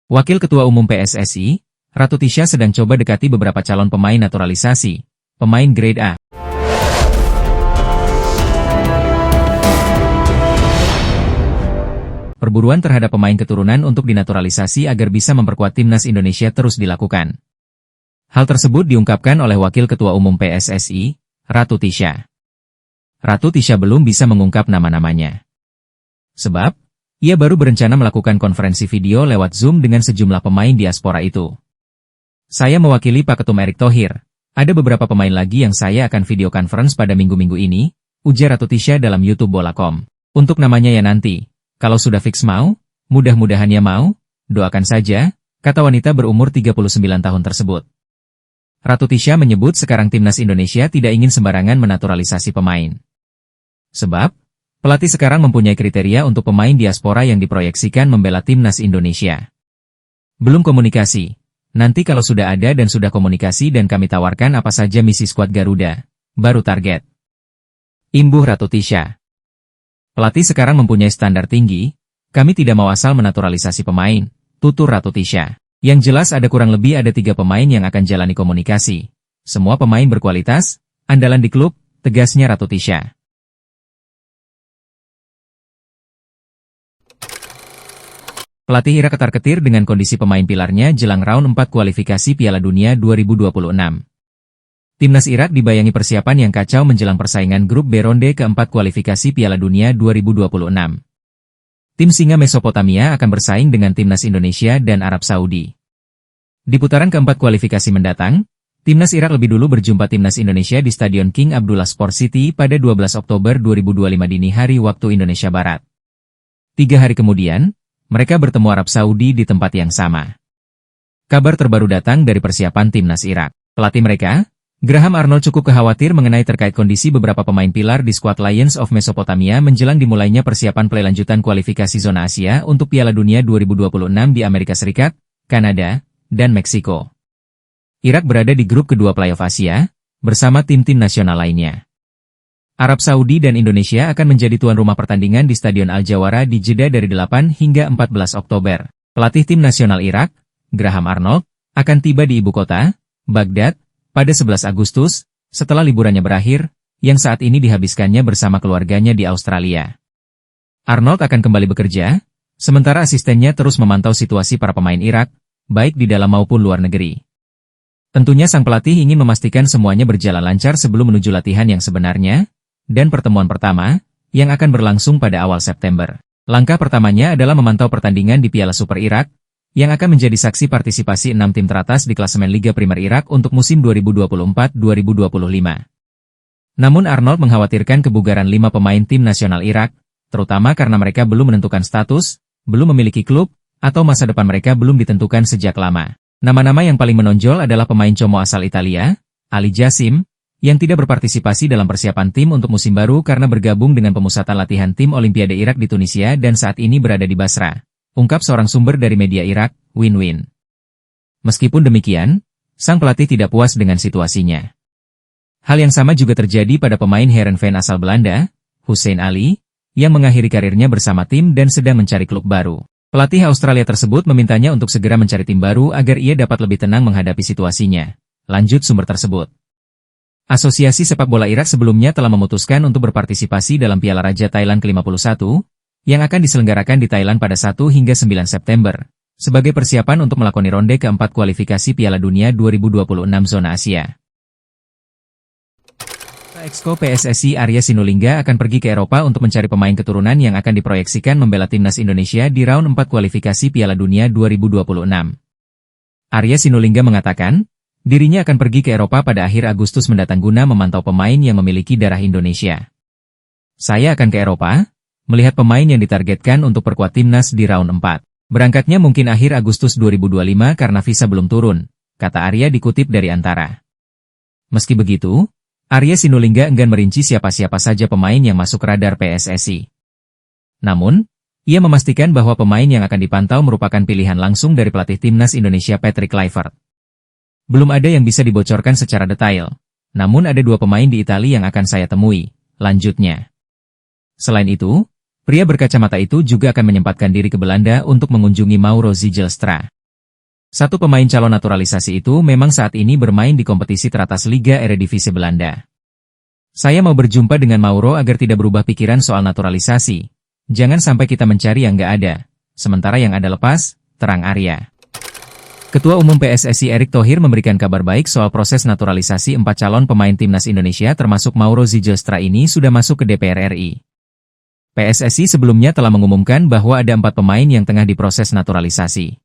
Wakil Ketua Umum PSSI, Ratu Tisha sedang coba dekati beberapa calon pemain naturalisasi, pemain grade A. Perburuan terhadap pemain keturunan untuk dinaturalisasi agar bisa memperkuat timnas Indonesia terus dilakukan. Hal tersebut diungkapkan oleh Wakil Ketua Umum PSSI, Ratu Tisha. Ratu Tisha belum bisa mengungkap nama-namanya. Sebab, ia baru berencana melakukan konferensi video lewat Zoom dengan sejumlah pemain diaspora itu. Saya mewakili Pak Ketum Erick Thohir. Ada beberapa pemain lagi yang saya akan video conference pada minggu-minggu ini, ujar Ratu Tisha dalam YouTube Bola.com. Untuk namanya ya nanti, kalau sudah fix mau, mudah-mudahan ya mau, doakan saja, kata wanita berumur 39 tahun tersebut. Ratu Tisha menyebut sekarang timnas Indonesia tidak ingin sembarangan menaturalisasi pemain. Sebab, pelatih sekarang mempunyai kriteria untuk pemain diaspora yang diproyeksikan membela timnas Indonesia. Belum komunikasi. Nanti kalau sudah ada dan sudah komunikasi dan kami tawarkan apa saja misi skuad Garuda, baru target. Imbuh Ratu Tisha. Pelatih sekarang mempunyai standar tinggi, kami tidak mau asal menaturalisasi pemain, tutur Ratu Tisha. Yang jelas ada kurang lebih ada 3 pemain yang akan jalani komunikasi. Semua pemain berkualitas, andalan di klub, tegasnya Ratu Tisha. Pelatih Irak ketar-ketir dengan kondisi pemain pilarnya jelang round 4 kualifikasi Piala Dunia 2026. Timnas Irak dibayangi persiapan yang kacau menjelang persaingan grup B ronde keempat kualifikasi Piala Dunia 2026. Tim Singa Mesopotamia akan bersaing dengan Timnas Indonesia dan Arab Saudi. Di putaran keempat kualifikasi mendatang, Timnas Irak lebih dulu berjumpa Timnas Indonesia di Stadion King Abdullah Sport City pada 12 Oktober 2025 dini hari waktu Indonesia Barat. 3 hari kemudian, mereka bertemu Arab Saudi di tempat yang sama. Kabar terbaru datang dari persiapan Timnas Irak. Pelatih mereka, Graham Arnold cukup khawatir mengenai terkait kondisi beberapa pemain pilar di skuad Lions of Mesopotamia menjelang dimulainya persiapan play lanjutan kualifikasi zona Asia untuk Piala Dunia 2026 di Amerika Serikat, Kanada, dan Meksiko. Irak berada di grup kedua playoff Asia, bersama tim-tim nasional lainnya. Arab Saudi dan Indonesia akan menjadi tuan rumah pertandingan di Stadion Al-Jawara di Jeddah dari 8 hingga 14 Oktober. Pelatih tim nasional Irak, Graham Arnold, akan tiba di ibu kota, Baghdad, pada 11 Agustus, setelah liburannya berakhir, yang saat ini dihabiskannya bersama keluarganya di Australia. Arnold akan kembali bekerja, sementara asistennya terus memantau situasi para pemain Irak, baik di dalam maupun luar negeri. Tentunya sang pelatih ingin memastikan semuanya berjalan lancar sebelum menuju latihan yang sebenarnya, dan pertemuan pertama, yang akan berlangsung pada awal September. Langkah pertamanya adalah memantau pertandingan di Piala Super Irak, yang akan menjadi saksi partisipasi 6 tim teratas di klasemen Liga Primer Irak untuk musim 2024-2025. Namun Arnold mengkhawatirkan kebugaran 5 pemain tim nasional Irak, terutama karena mereka belum menentukan status, belum memiliki klub, atau masa depan mereka belum ditentukan sejak lama. Nama-nama yang paling menonjol adalah pemain Como asal Italia, Ali Jassim, yang tidak berpartisipasi dalam persiapan tim untuk musim baru karena bergabung dengan pemusatan latihan tim Olimpiade Irak di Tunisia dan saat ini berada di Basra, ungkap seorang sumber dari media Irak, Win-Win. Meskipun demikian, sang pelatih tidak puas dengan situasinya. Hal yang sama juga terjadi pada pemain Heerenveen asal Belanda, Hussein Ali, yang mengakhiri karirnya bersama tim dan sedang mencari klub baru. Pelatih Australia tersebut memintanya untuk segera mencari tim baru agar ia dapat lebih tenang menghadapi situasinya. Lanjut sumber tersebut. Asosiasi Sepak Bola Irak sebelumnya telah memutuskan untuk berpartisipasi dalam Piala Raja Thailand ke-51, yang akan diselenggarakan di Thailand pada 1 hingga 9 September, sebagai persiapan untuk melakoni ronde keempat kualifikasi Piala Dunia 2026 zona Asia. Exco PSSI Arya Sinulinga akan pergi ke Eropa untuk mencari pemain keturunan yang akan diproyeksikan membela timnas Indonesia di round 4 kualifikasi Piala Dunia 2026. Arya Sinulinga mengatakan, dirinya akan pergi ke Eropa pada akhir Agustus mendatang guna memantau pemain yang memiliki darah Indonesia. Saya akan ke Eropa, melihat pemain yang ditargetkan untuk perkuat timnas di round 4. Berangkatnya mungkin akhir Agustus 2025 karena visa belum turun, kata Arya dikutip dari Antara. Meski begitu, Arya Sinulinga enggan merinci siapa-siapa saja pemain yang masuk radar PSSI. Namun, ia memastikan bahwa pemain yang akan dipantau merupakan pilihan langsung dari pelatih timnas Indonesia Patrick Kluivert. Belum ada yang bisa dibocorkan secara detail, namun ada 2 pemain di Italia yang akan saya temui, lanjutnya. Selain itu, pria berkacamata itu juga akan menyempatkan diri ke Belanda untuk mengunjungi Mauro Zijlstra. Satu pemain calon naturalisasi itu memang saat ini bermain di kompetisi teratas Liga Eredivisie Belanda. Saya mau berjumpa dengan Mauro agar tidak berubah pikiran soal naturalisasi. Jangan sampai kita mencari yang nggak ada, sementara yang ada lepas, terang Arya. Ketua Umum PSSI Erick Thohir memberikan kabar baik soal proses naturalisasi 4 calon pemain timnas Indonesia termasuk Mauro Ziljestra ini sudah masuk ke DPR RI. PSSI sebelumnya telah mengumumkan bahwa ada 4 pemain yang tengah diproses naturalisasi.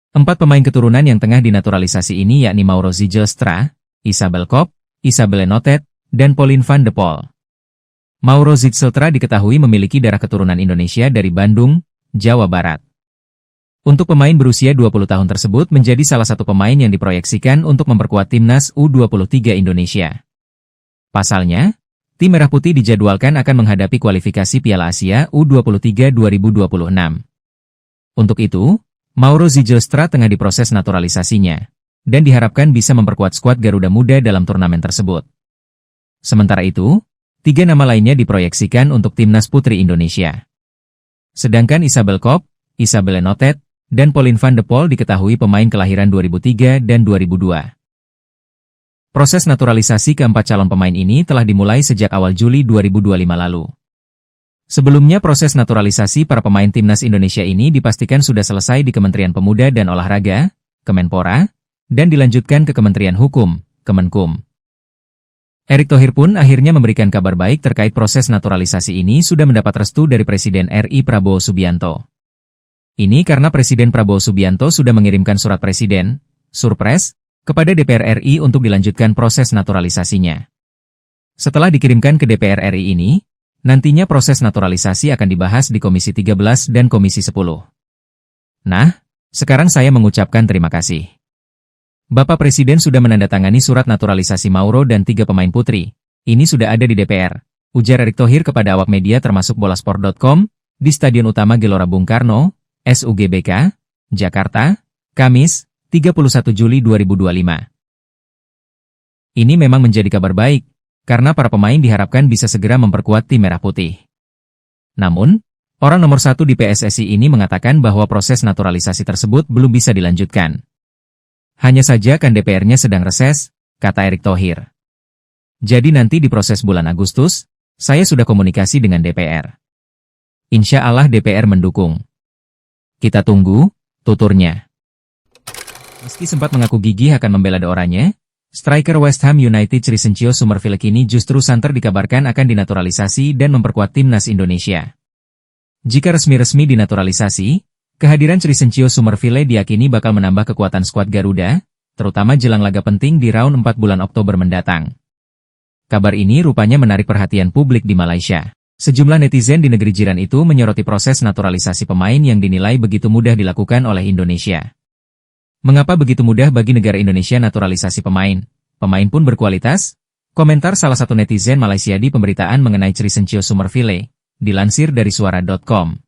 4 pemain keturunan yang tengah dinaturalisasi ini yakni Mauro Ziljestra, Isabel Kop, Isabelle Notet, dan Pauline van de Pol. Mauro Ziljestra diketahui memiliki darah keturunan Indonesia dari Bandung, Jawa Barat. Untuk pemain berusia 20 tahun tersebut menjadi salah satu pemain yang diproyeksikan untuk memperkuat timnas U23 Indonesia. Pasalnya, tim Merah Putih dijadwalkan akan menghadapi kualifikasi Piala Asia U23 2026. Untuk itu, Mauro Ziljestra tengah diproses naturalisasinya, dan diharapkan bisa memperkuat skuad Garuda Muda dalam turnamen tersebut. Sementara itu, 3 nama lainnya diproyeksikan untuk timnas putri Indonesia. Sedangkan Isabel Kop, Isabelle Notet, dan Pauline van de Pol diketahui pemain kelahiran 2003 dan 2002. Proses naturalisasi keempat calon pemain ini telah dimulai sejak awal Juli 2025 lalu. Sebelumnya proses naturalisasi para pemain timnas Indonesia ini dipastikan sudah selesai di Kementerian Pemuda dan Olahraga, Kemenpora, dan dilanjutkan ke Kementerian Hukum, Kemenkum. Erick Thohir pun akhirnya memberikan kabar baik terkait proses naturalisasi ini sudah mendapat restu dari Presiden RI Prabowo Subianto. Ini karena Presiden Prabowo Subianto sudah mengirimkan surat Presiden, Surpres, kepada DPR RI untuk dilanjutkan proses naturalisasinya. Setelah dikirimkan ke DPR RI ini, nantinya proses naturalisasi akan dibahas di Komisi 13 dan Komisi 10. Nah, sekarang saya mengucapkan terima kasih. Bapak Presiden sudah menandatangani surat naturalisasi Mauro dan 3 pemain putri. Ini sudah ada di DPR, ujar Erick Thohir kepada awak media termasuk bolasport.com, di Stadion Utama Gelora Bung Karno, SUGBK, Jakarta, Kamis, 31 Juli 2025. Ini memang menjadi kabar baik, karena para pemain diharapkan bisa segera memperkuat tim Merah Putih. Namun, orang nomor 1 di PSSI ini mengatakan bahwa proses naturalisasi tersebut belum bisa dilanjutkan. Hanya saja kan DPR-nya sedang reses, kata Erick Thohir. Jadi nanti di proses bulan Agustus, saya sudah komunikasi dengan DPR. Insya Allah DPR mendukung. Kita tunggu, tuturnya. Meski sempat mengaku gigih akan membela daerahnya, striker West Ham United Crescencio Summerville kini justru santer dikabarkan akan dinaturalisasi dan memperkuat timnas Indonesia. Jika resmi-resmi dinaturalisasi, kehadiran Crescencio Summerville diyakini bakal menambah kekuatan skuad Garuda, terutama jelang laga penting di round 4 bulan Oktober mendatang. Kabar ini rupanya menarik perhatian publik di Malaysia. Sejumlah netizen di negeri jiran itu menyoroti proses naturalisasi pemain yang dinilai begitu mudah dilakukan oleh Indonesia. Mengapa begitu mudah bagi negara Indonesia naturalisasi pemain? Pemain pun berkualitas? Komentar salah satu netizen Malaysia di pemberitaan mengenai Crescencio Summerville, dilansir dari suara.com.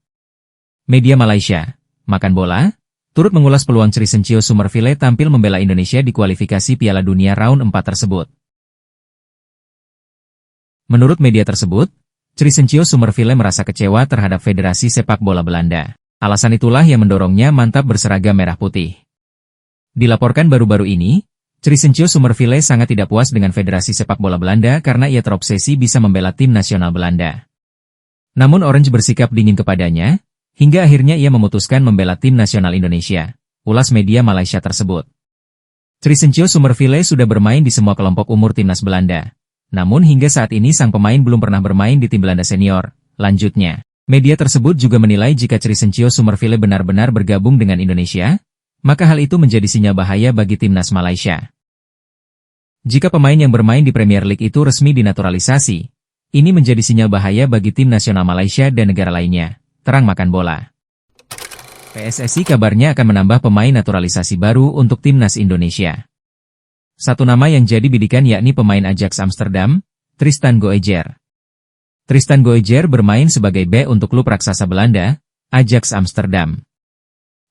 Media Malaysia, Makan Bola, turut mengulas peluang Crescencio Summerville tampil membela Indonesia di kualifikasi Piala Dunia round 4 tersebut. Menurut media tersebut, Crescencio Summerville merasa kecewa terhadap Federasi Sepak Bola Belanda. Alasan itulah yang mendorongnya mantap berseragam merah putih. Dilaporkan baru-baru ini, Crescencio Summerville sangat tidak puas dengan Federasi Sepak Bola Belanda karena ia terobsesi bisa membela tim nasional Belanda. Namun Orange bersikap dingin kepadanya, hingga akhirnya ia memutuskan membela tim nasional Indonesia, ulas media Malaysia tersebut. Crescencio Summerville sudah bermain di semua kelompok umur timnas Belanda. Namun hingga saat ini sang pemain belum pernah bermain di tim Belanda senior. Lanjutnya, media tersebut juga menilai jika Crescencio Summerville benar-benar bergabung dengan Indonesia, maka hal itu menjadi sinyal bahaya bagi timnas Malaysia. Jika pemain yang bermain di Premier League itu resmi dinaturalisasi, ini menjadi sinyal bahaya bagi tim nasional Malaysia dan negara lainnya, terang Makan Bola. PSSI kabarnya akan menambah pemain naturalisasi baru untuk timnas Indonesia. Satu nama yang jadi bidikan yakni pemain Ajax Amsterdam, Tristan Goejer. Tristan Goejer bermain sebagai bek untuk klub raksasa Belanda, Ajax Amsterdam.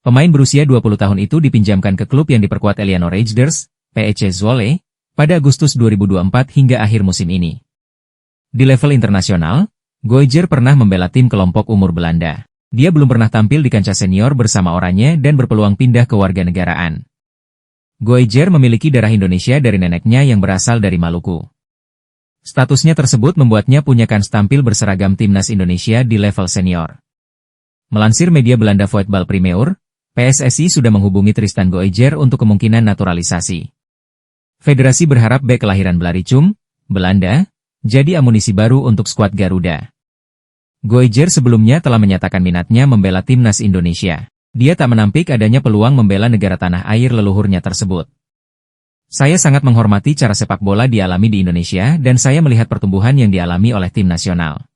Pemain berusia 20 tahun itu dipinjamkan ke klub yang diperkuat Eleanor Rejders, PEC Zwolle, pada Agustus 2024 hingga akhir musim ini. Di level internasional, Goejer pernah membela tim kelompok umur Belanda. Dia belum pernah tampil di kancah senior bersama Oranye dan berpeluang pindah ke warganegaraan. Goijer memiliki darah Indonesia dari neneknya yang berasal dari Maluku. Statusnya tersebut membuatnya punya kans tampil berseragam timnas Indonesia di level senior. Melansir media Belanda Voetbal Primeur, PSSI sudah menghubungi Tristan Goijer untuk kemungkinan naturalisasi. Federasi berharap bek kelahiran Blaricum, Belanda, jadi amunisi baru untuk skuad Garuda. Goijer sebelumnya telah menyatakan minatnya membela timnas Indonesia. Dia tak menampik adanya peluang membela negara tanah air leluhurnya tersebut. Saya sangat menghormati cara sepak bola dialami di Indonesia dan saya melihat pertumbuhan yang dialami oleh tim nasional.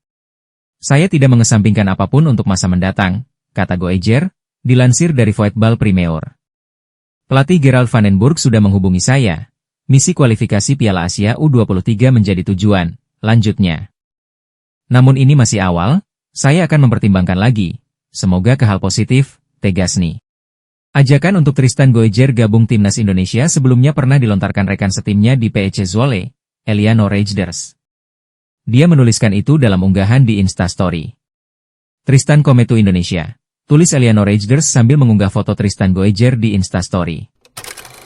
Saya tidak mengesampingkan apapun untuk masa mendatang, kata Goijer, dilansir dari Voetbal Primeur. Pelatih Gerald van den Burg sudah menghubungi saya. Misi kualifikasi Piala Asia U23 menjadi tujuan, lanjutnya. Namun ini masih awal, saya akan mempertimbangkan lagi. Semoga ke hal positif, tegas nih. Ajakan untuk Tristan Goijer gabung timnas Indonesia sebelumnya pernah dilontarkan rekan setimnya di PEC Zwolle, Eliano Reijnders. Dia menuliskan itu dalam unggahan di Instastory. Tristan Kometu Indonesia, tulis Eliano Reijnders sambil mengunggah foto Tristan Goijer di Instastory.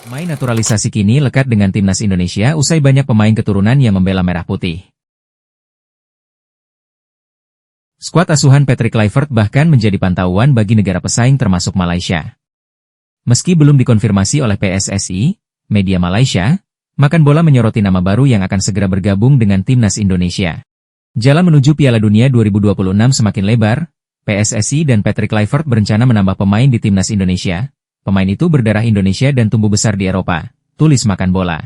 Main naturalisasi kini lekat dengan timnas Indonesia usai banyak pemain keturunan yang membela merah putih. Skuad asuhan Patrick Kluivert bahkan menjadi pantauan bagi negara pesaing termasuk Malaysia. Meski belum dikonfirmasi oleh PSSI, media Malaysia, Makan Bola menyoroti nama baru yang akan segera bergabung dengan timnas Indonesia. Jalan menuju Piala Dunia 2026 semakin lebar, PSSI dan Patrick Kluivert berencana menambah pemain di timnas Indonesia. Pemain itu berdarah Indonesia dan tumbuh besar di Eropa, tulis Makan Bola.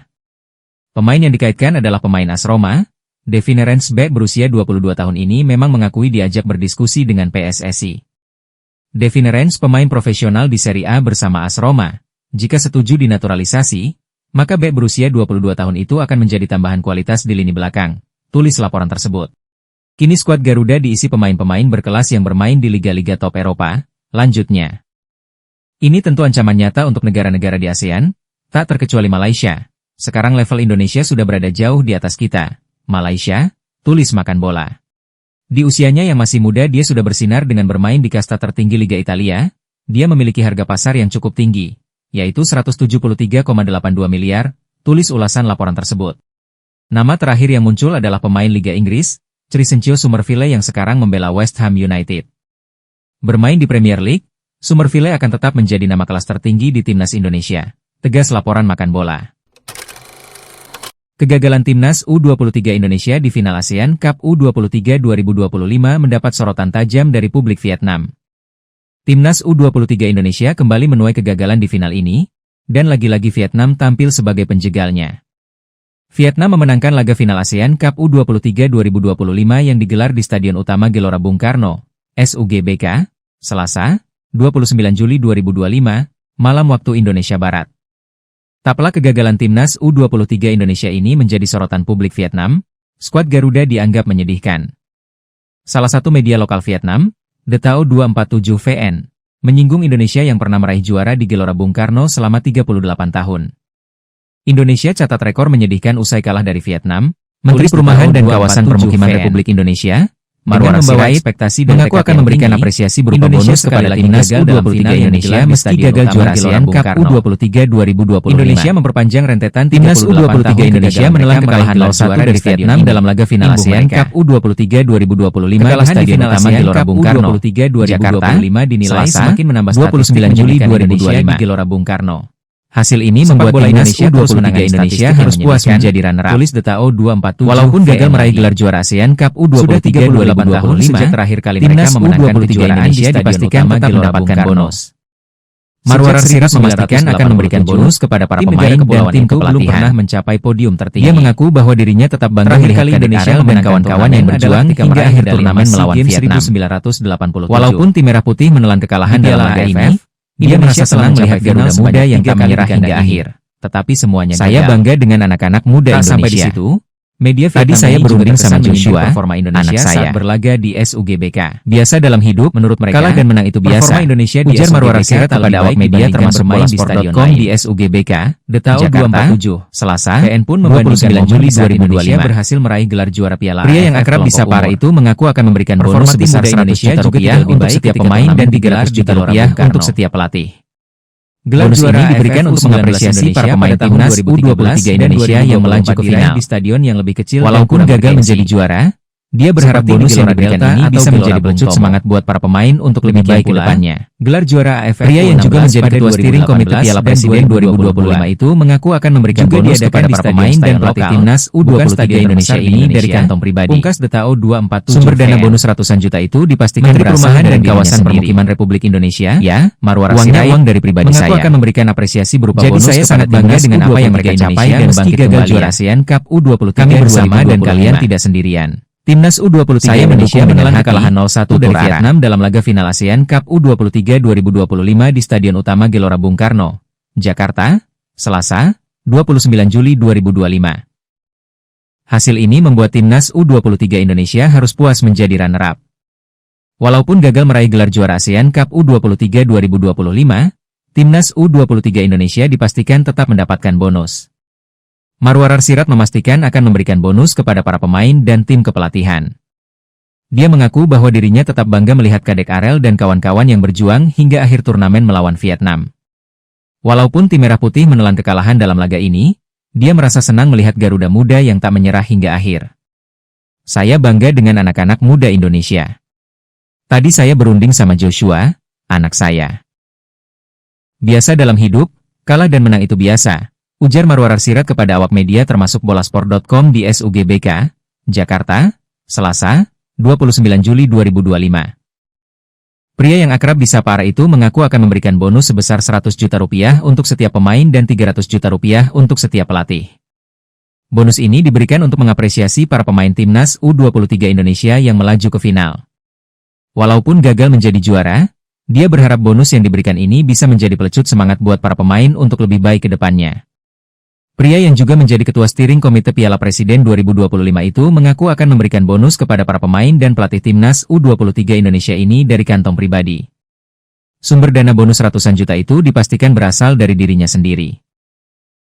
Pemain yang dikaitkan adalah pemain AS Roma. Devin Renz berusia 22 tahun ini memang mengakui diajak berdiskusi dengan PSSI. Devin Renz pemain profesional di Serie A bersama AS Roma. Jika setuju dinaturalisasi, maka berusia 22 tahun itu akan menjadi tambahan kualitas di lini belakang, tulis laporan tersebut. Kini skuad Garuda diisi pemain-pemain berkelas yang bermain di liga-liga top Eropa, lanjutnya. Ini tentu ancaman nyata untuk negara-negara di ASEAN, tak terkecuali Malaysia. Sekarang level Indonesia sudah berada jauh di atas kita. Malaysia, tulis Makan Bola. Di usianya yang masih muda dia sudah bersinar dengan bermain di kasta tertinggi Liga Italia. Dia memiliki harga pasar yang cukup tinggi, yaitu 173,82 miliar, tulis ulasan laporan tersebut. Nama terakhir yang muncul adalah pemain Liga Inggris, Crescencio Summerville yang sekarang membela West Ham United. Bermain di Premier League, Summerville akan tetap menjadi nama kelas tertinggi di timnas Indonesia, tegas laporan Makan Bola. Kegagalan timnas U23 Indonesia di final ASEAN Cup U23 2025 mendapat sorotan tajam dari publik Vietnam. Timnas U23 Indonesia kembali menuai kegagalan di final ini, dan lagi-lagi Vietnam tampil sebagai penjegalnya. Vietnam memenangkan laga final ASEAN Cup U23 2025 yang digelar di Stadion Utama Gelora Bung Karno, SUGBK, Selasa, 29 Juli 2025, malam waktu Indonesia Barat. Taplah kegagalan timnas U23 Indonesia ini menjadi sorotan publik Vietnam, skuad Garuda dianggap menyedihkan. Salah satu media lokal Vietnam, The Tao 247 VN, menyinggung Indonesia yang pernah meraih juara di Gelora Bung Karno selama 38 tahun. Indonesia catat rekor menyedihkan usai kalah dari Vietnam. Menteri Perumahan dan Kawasan Permukiman Republik Indonesia, Marwar membawa ekspektasi dan mengaku akan memberikan apresiasi berupa bonus kepada timnas U23 Indonesia meski gagal juara ASEAN Cup U23 2025. Indonesia memperpanjang rentetan timnas U23 Indonesia menelan kekalahan 0-1 dari Vietnam dalam laga final ASEAN Cup U23 2025 di Stadion Utama Gelora Bung Karno, Jakarta, dinilai semakin menambah 29 Juli 2025 di Gelora Bung Karno. Hasil ini membuat timnas U23 Indonesia harus puas menjadi runner-up. Tulis The Tao 247. Walaupun gagal meraih gelar juara ASEAN Cup U23 2025 sejak terakhir kali mereka memenangkan kejuaraan Indonesia dipastikan tetap mendapatkan bonus. Marwar Sirait memastikan akan memberikan bonus kepada para pemain dan tim belum pernah mencapai podium tertinggi. Dia mengaku bahwa dirinya tetap bangga melihat Indonesia dan kawan-kawan yang berjuang hingga akhir turnamen melawan Vietnam. Walaupun tim merah putih menelan kekalahan dalam laga ini, dia merasa senang melihat Garuda muda yang tak menyerah hingga akhir. Tetapi semuanya gagal. Saya bangga dengan anak-anak muda Indonesia. Sampai di situ, Media Vietnam saya berunding sama Joshua, performa Indonesia saat berlaga di SUGBK. Biasa dalam hidup, menurut mereka, kalah dan menang itu biasa. Performa Indonesia di ujar Marwar Sirait kepada awak media termasuk bolasport.com di SUGBK, Detau 247, Selasa, PN pun membandingkan 29 Juli 2025 berhasil meraih gelar juara piala. Pria yang akrab disapa itu mengaku akan memberikan bonus sebesar 100 juta rupiah untuk setiap pemain dan 300 juta rupiah untuk setiap pelatih. Gelar bonus ini diberikan untuk mengapresiasi para pemain timnas U23 Indonesia yang melaju ke final di stadion yang lebih kecil. Walaupun gagal menjadi juara, dia berharap bonus yang diberikan ini bisa menjadi pelecut semangat buat para pemain untuk lebih baik ke depannya. Gelar juara AFF pria yang juga menjadi ketua steering komite Piala Presiden 2025 itu mengaku akan memberikan bonus kepada para pemain dan pelatih timnas U23 Indonesia ini dari kantong pribadi. Pungkas Detau 247. Sumber dana bonus ratusan juta itu dipastikan berasal dari kawasan permukiman Republik Indonesia. Ya, Marwar Sirait uang dari pribadi saya. Mengaku akan memberikan apresiasi berupa bonus. Jadi saya sangat bangga dengan apa yang mereka capai dan bangkit gagal juara ASEAN Cup U23. Kami bersama dan kalian tidak sendirian. Timnas U23 Indonesia menelan kekalahan 0-1 dari Vietnam dalam laga final ASEAN Cup U23 2025 di Stadion Utama Gelora Bung Karno, Jakarta, Selasa, 29 Juli 2025. Hasil ini membuat Timnas U23 Indonesia harus puas menjadi runner-up. Walaupun gagal meraih gelar juara ASEAN Cup U23 2025, Timnas U23 Indonesia dipastikan tetap mendapatkan bonus. Marwar Sirait memastikan akan memberikan bonus kepada para pemain dan tim kepelatihan. Dia mengaku bahwa dirinya tetap bangga melihat Kadek Arel dan kawan-kawan yang berjuang hingga akhir turnamen melawan Vietnam. Walaupun tim Merah Putih menelan kekalahan dalam laga ini, dia merasa senang melihat Garuda Muda yang tak menyerah hingga akhir. Saya bangga dengan anak-anak muda Indonesia. Tadi saya berunding sama Joshua, anak saya. Biasa dalam hidup, kalah dan menang itu biasa. Ujar Marwar Sirait kepada awak media termasuk bolasport.com di SUGBK, Jakarta, Selasa, 29 Juli 2025. Pria yang akrab disapa Ara itu mengaku akan memberikan bonus sebesar 100 juta rupiah untuk setiap pemain dan 300 juta rupiah untuk setiap pelatih. Bonus ini diberikan untuk mengapresiasi para pemain timnas U23 Indonesia yang melaju ke final. Walaupun gagal menjadi juara, dia berharap bonus yang diberikan ini bisa menjadi pelecut semangat buat para pemain untuk lebih baik ke depannya. Pria yang juga menjadi ketua steering komite Piala Presiden 2025 itu mengaku akan memberikan bonus kepada para pemain dan pelatih timnas U23 Indonesia ini dari kantong pribadi. Sumber dana bonus ratusan juta itu dipastikan berasal dari dirinya sendiri.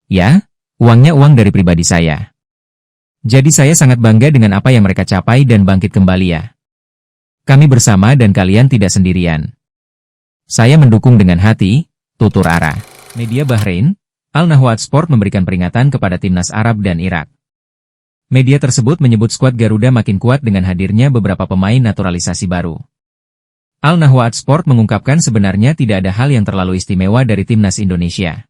Ya, uangnya uang dari pribadi saya. Jadi saya sangat bangga dengan apa yang mereka capai dan bangkit kembali ya. Kami bersama dan kalian tidak sendirian. Saya mendukung dengan hati, tutur Ara. Media Bahrain, Al-Nahwat Sport memberikan peringatan kepada timnas Arab dan Irak. Media tersebut menyebut skuad Garuda makin kuat dengan hadirnya beberapa pemain naturalisasi baru. Al-Nahwat Sport mengungkapkan sebenarnya tidak ada hal yang terlalu istimewa dari timnas Indonesia.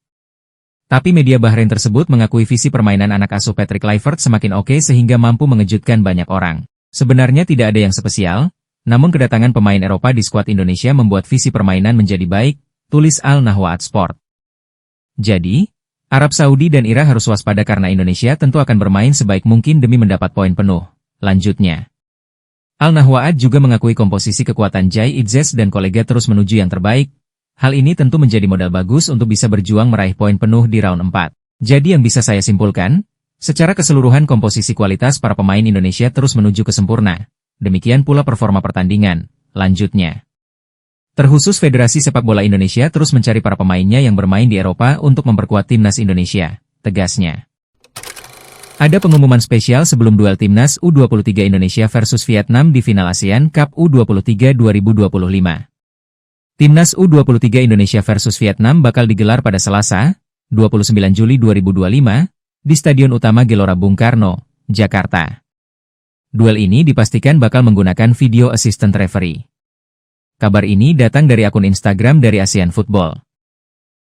Tapi media Bahrain tersebut mengakui visi permainan anak asuh Patrick Kluivert semakin oke sehingga mampu mengejutkan banyak orang. Sebenarnya tidak ada yang spesial, namun kedatangan pemain Eropa di skuad Indonesia membuat visi permainan menjadi baik, tulis Al-Nahwat Sport. Jadi, Arab Saudi dan Irak harus waspada karena Indonesia tentu akan bermain sebaik mungkin demi mendapat poin penuh. Lanjutnya, Al-Nahwat juga mengakui komposisi kekuatan Jai Itzes dan kolega terus menuju yang terbaik. Hal ini tentu menjadi modal bagus untuk bisa berjuang meraih poin penuh di round 4. Jadi yang bisa saya simpulkan, secara keseluruhan komposisi kualitas para pemain Indonesia terus menuju ke sempurna. Demikian pula performa pertandingan. Lanjutnya, terkhusus Federasi Sepak Bola Indonesia terus mencari para pemainnya yang bermain di Eropa untuk memperkuat timnas Indonesia, tegasnya. Ada pengumuman spesial sebelum duel timnas U23 Indonesia versus Vietnam di final ASEAN Cup U23 2025. Timnas U23 Indonesia versus Vietnam bakal digelar pada Selasa, 29 Juli 2025, di Stadion Utama Gelora Bung Karno, Jakarta. Duel ini dipastikan bakal menggunakan video assistant referee. Kabar ini datang dari akun Instagram dari ASEAN Football.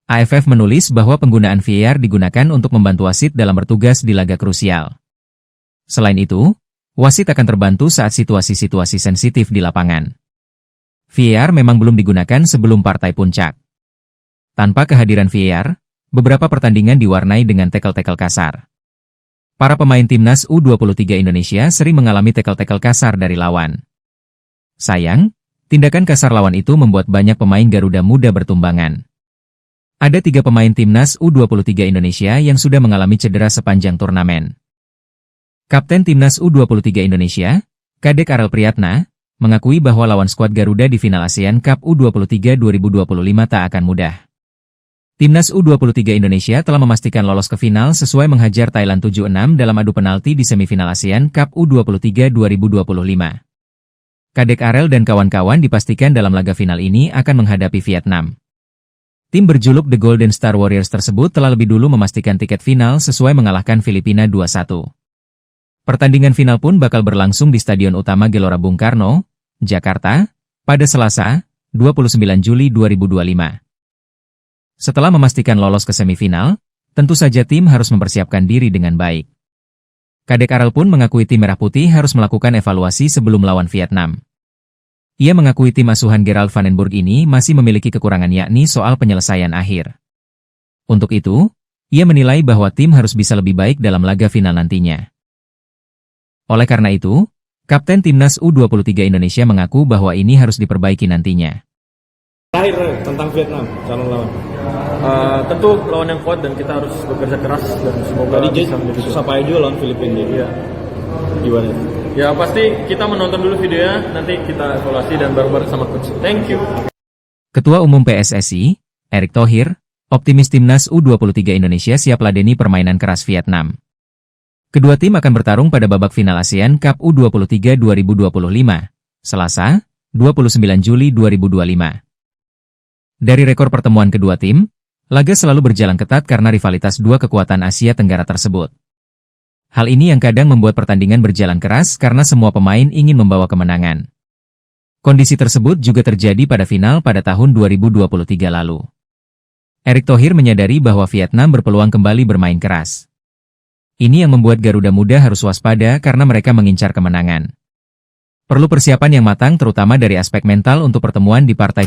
AFF menulis bahwa penggunaan VAR digunakan untuk membantu wasit dalam bertugas di laga krusial. Selain itu, wasit akan terbantu saat situasi-situasi sensitif di lapangan. VAR memang belum digunakan sebelum partai puncak. Tanpa kehadiran VAR, beberapa pertandingan diwarnai dengan tackle-tackle kasar. Para pemain timnas U23 Indonesia sering mengalami tackle-tackle kasar dari lawan. Sayang, tindakan kasar lawan itu membuat banyak pemain Garuda Muda bertumbangan. Ada 3 pemain timnas U23 Indonesia yang sudah mengalami cedera sepanjang turnamen. Kapten Timnas U23 Indonesia, Kadek Arel Priyatna, mengakui bahwa lawan skuad Garuda di final ASEAN Cup U23 2025 tak akan mudah. Timnas U23 Indonesia telah memastikan lolos ke final sesuai menghajar Thailand 7-6 dalam adu penalti di semifinal ASEAN Cup U23 2025. Kadek Arel dan kawan-kawan dipastikan dalam laga final ini akan menghadapi Vietnam. Tim berjuluk The Golden Star Warriors tersebut telah lebih dulu memastikan tiket final sesuai mengalahkan Filipina 2-1. Pertandingan final pun bakal berlangsung di Stadion Utama Gelora Bung Karno, Jakarta, pada Selasa, 29 Juli 2025. Setelah memastikan lolos ke semifinal, tentu saja tim harus mempersiapkan diri dengan baik. Kadek Arel pun mengakui tim Merah Putih harus melakukan evaluasi sebelum lawan Vietnam. Ia mengakui tim asuhan Gerald Vandenburg ini masih memiliki kekurangan yakni soal penyelesaian akhir. Untuk itu, ia menilai bahwa tim harus bisa lebih baik dalam laga final nantinya. Oleh karena itu, Kapten Timnas U23 Indonesia mengaku bahwa ini harus diperbaiki nantinya. Terakhir tentang Vietnam, calon lawan. Tentu lawan yang kuat dan kita harus bekerja keras dan semoga bisa menjadi susah payah juga lawan Filipina. Iya. Gimana? Ya pasti kita menonton dulu videonya, nanti kita evaluasi dan bareng-bareng sama coach. Thank you. Ketua Umum PSSI, Erick Thohir, optimis Timnas U23 Indonesia siap ladeni permainan keras Vietnam. Kedua tim akan bertarung pada babak final ASEAN Cup U23 2025, Selasa, 29 Juli 2025. Dari rekor pertemuan kedua tim, laga selalu berjalan ketat karena rivalitas dua kekuatan Asia Tenggara tersebut. Hal ini yang kadang membuat pertandingan berjalan keras karena semua pemain ingin membawa kemenangan. Kondisi tersebut juga terjadi pada final pada tahun 2023 lalu. Erick Thohir menyadari bahwa Vietnam berpeluang kembali bermain keras. Ini yang membuat Garuda Muda harus waspada karena mereka mengincar kemenangan. Perlu persiapan yang matang terutama dari aspek mental untuk pertemuan di partai